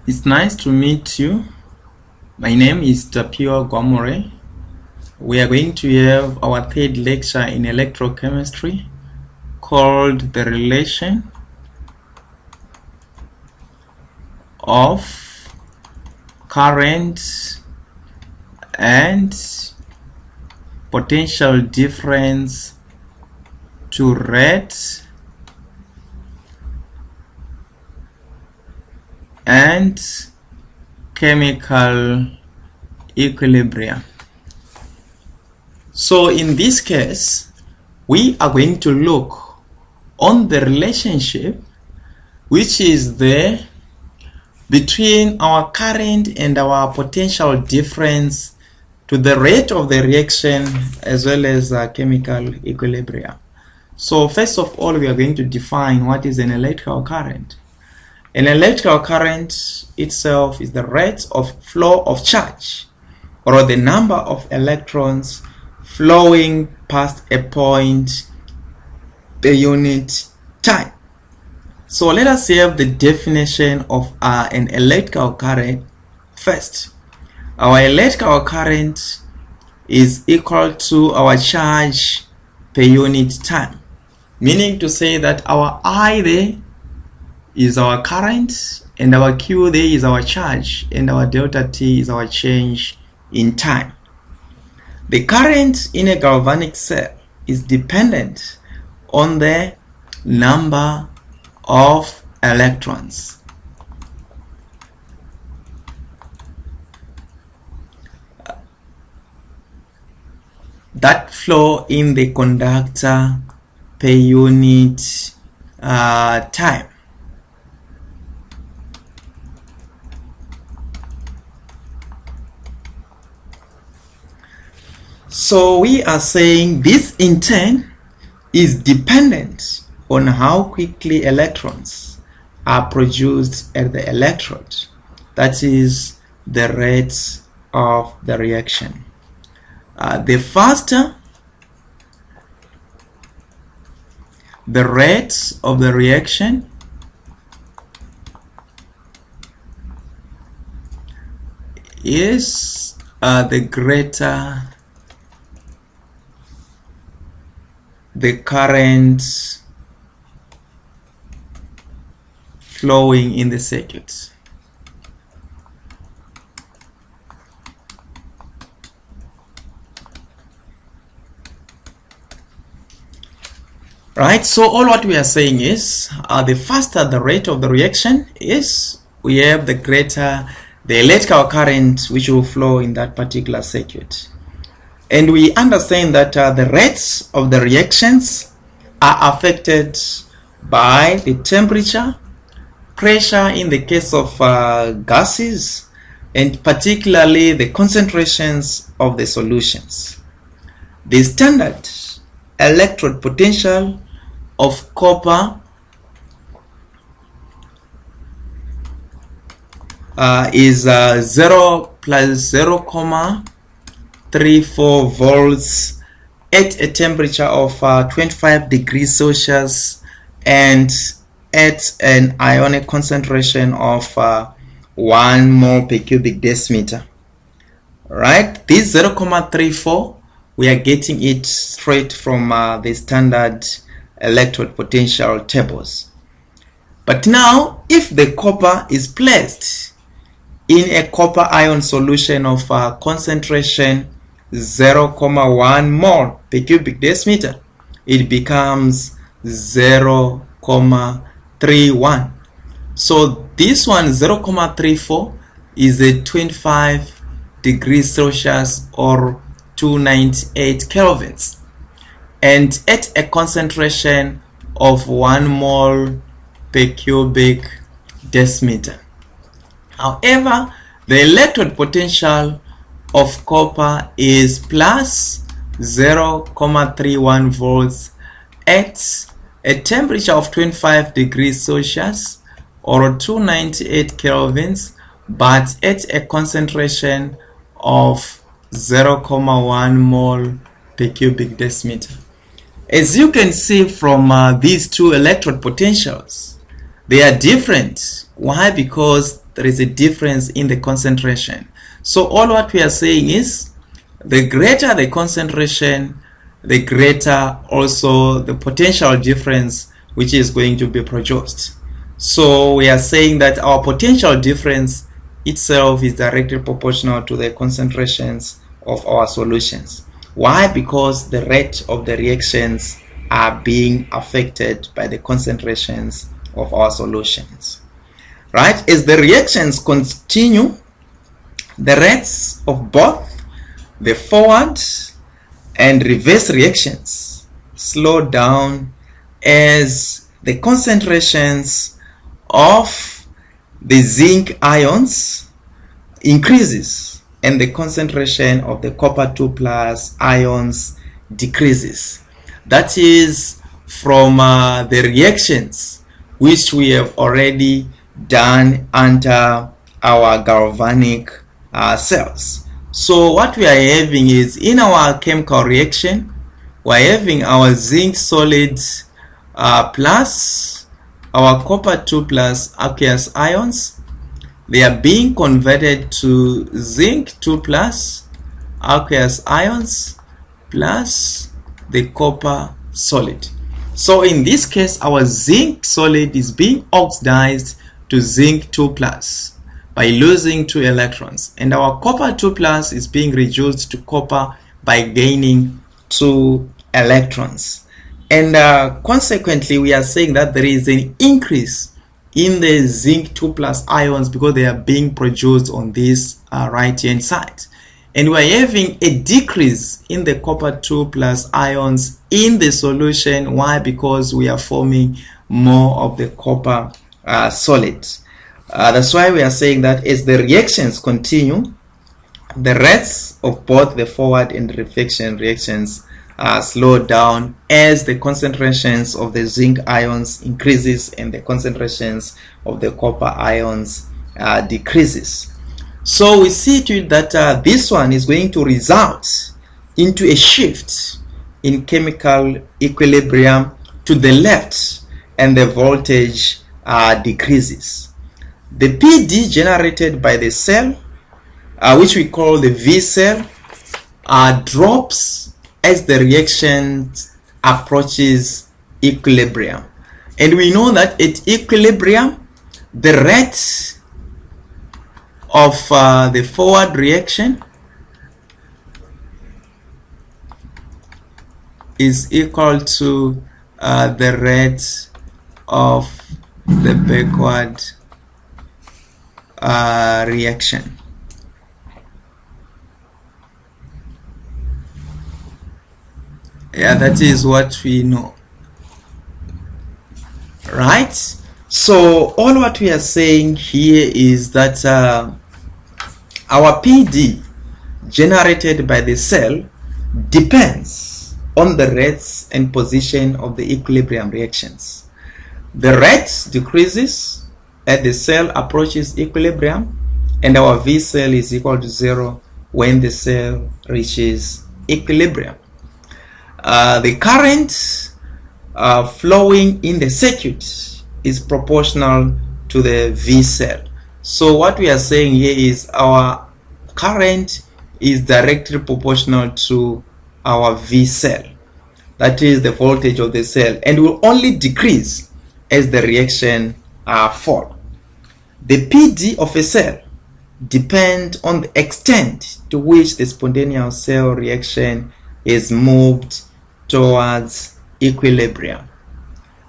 It's nice to meet you. My name is Tapio Gwamore. We are going to have our third lecture in electrochemistry called the relation of current and potential difference to rate and chemical equilibrium. So in this case, we are going to look on the relationship which is there between our current and our potential difference to the rate of the reaction as well as chemical equilibrium. So first of all, we are going to define what is an electrical current. An electrical current itself is the rate of flow of charge or the number of electrons flowing past a point per unit time. So let us have the definition of an electrical current first. Our electrical current is equal to our charge per unit time, meaning to say that our I there is our current and our Q there is our charge and our delta T is our change in time. The current in a galvanic cell is dependent on the number of electrons. That flow in the conductor per unit time. So we are saying this in turn is dependent on how quickly electrons are produced at the electrode. That is the rate of the reaction. The faster the rate of the reaction, is the greater the current flowing in the circuit. Right, so all what we are saying is the faster the rate of the reaction is, we have the greater the electrical current which will flow in that particular circuit. And we understand that the rates of the reactions are affected by the temperature, pressure in the case of gases, and particularly the concentrations of the solutions. The standard electrode potential of copper is 0 plus 0.34 volts at a temperature of 25 degrees Celsius and at an ionic concentration of 1 mole per cubic decimeter. Right, this 0.34, we are getting it straight from the standard electrode potential tables. But now, if the copper is placed in a copper ion solution of concentration 0.1 mole per cubic decimeter, it becomes 0.31. So this one, 0.34, is a 25 degrees Celsius or 298 kelvins, and at a concentration of 1 mole per cubic decimeter. However, the electrode potential of copper is plus 0.31 volts at a temperature of 25 degrees Celsius or 298 kelvins, but at a concentration of 0.1 mole per cubic decimeter. As you can see from these two electrode potentials, they are different. Why? Because there is a difference in the concentration. So all what we are saying is, the greater the concentration, the greater also the potential difference which is going to be produced. So we are saying that our potential difference itself is directly proportional to the concentrations of our solutions. Why? Because the rate of the reactions are being affected by the concentrations of our solutions. Right? As the reactions continue, the rates of both the forward and reverse reactions slow down as the concentrations of the zinc ions increases and the concentration of the copper 2 plus ions decreases. That is from the reactions which we have already done under our galvanic cells. So what we are having is, in our chemical reaction, we are having our zinc solid plus our copper 2 plus aqueous ions. They are being converted to zinc 2 plus aqueous ions plus the copper solid. So in this case, our zinc solid is being oxidized to zinc 2 plus by losing 2 electrons, and our copper 2 plus is being reduced to copper by gaining 2 electrons. And consequently, we are saying that there is an increase in the zinc 2 plus ions because they are being produced on this right hand side, and we are having a decrease in the copper 2 plus ions in the solution. Why? Because we are forming more of the copper solid. That's why we are saying that as the reactions continue, the rates of both the forward and the reflection reactions slow down as the concentrations of the zinc ions increases and the concentrations of the copper ions decreases. So we see to it that this one is going to result into a shift in chemical equilibrium to the left, and the voltage decreases. The PD generated by the cell, which we call the V cell, drops as the reaction approaches equilibrium. And we know that at equilibrium, the rate of the forward reaction is equal to the rate of the backward reaction. Yeah, that is what we know, right? So all what we are saying here is that our PD generated by the cell depends on the rates and position of the equilibrium reactions. The rate decreases as the cell approaches equilibrium, and our V cell is equal to 0 when the cell reaches equilibrium. The current flowing in the circuit is proportional to the V cell. So what we are saying here is our current is directly proportional to our V cell. That is the voltage of the cell, and will only decrease as the reaction fall. The PD of a cell depends on the extent to which the spontaneous cell reaction is moved towards equilibrium.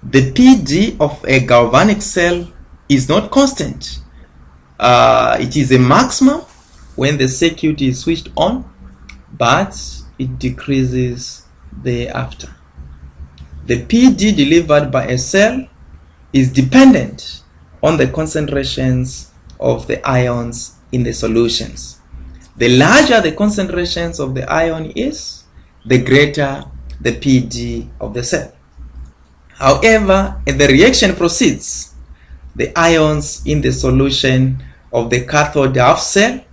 The PD of a galvanic cell is not constant. It is a maximum when the circuit is switched on, but it decreases thereafter. The PD delivered by a cell is dependent on the concentrations of the ions in the solutions. The larger the concentrations of the ion is, the greater the PD of the cell. However, as the reaction proceeds, the ions in the solution of the cathode half cell,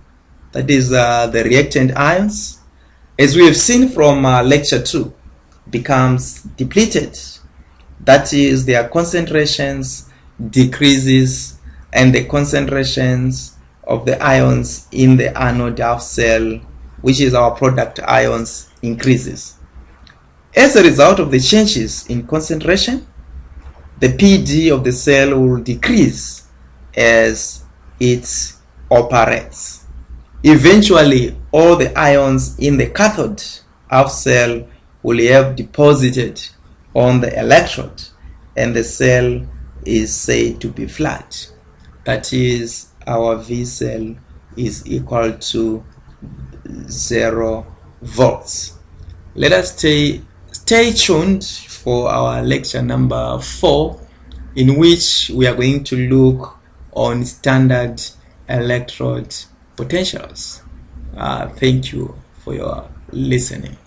that is the reactant ions, as we have seen from lecture 2, becomes depleted. That is, their concentrations decreases and the concentrations of the ions in the anode half cell, which is our product ions, increases. As a result of the changes in concentration, the PD of the cell will decrease as it operates. Eventually, all the ions in the cathode half cell will have deposited on the electrode, and the cell is said to be flat. That is, our V cell is equal to 0 volts. Let us stay tuned for our lecture number 4, in which we are going to look on standard electrode potentials. Thank you for your listening.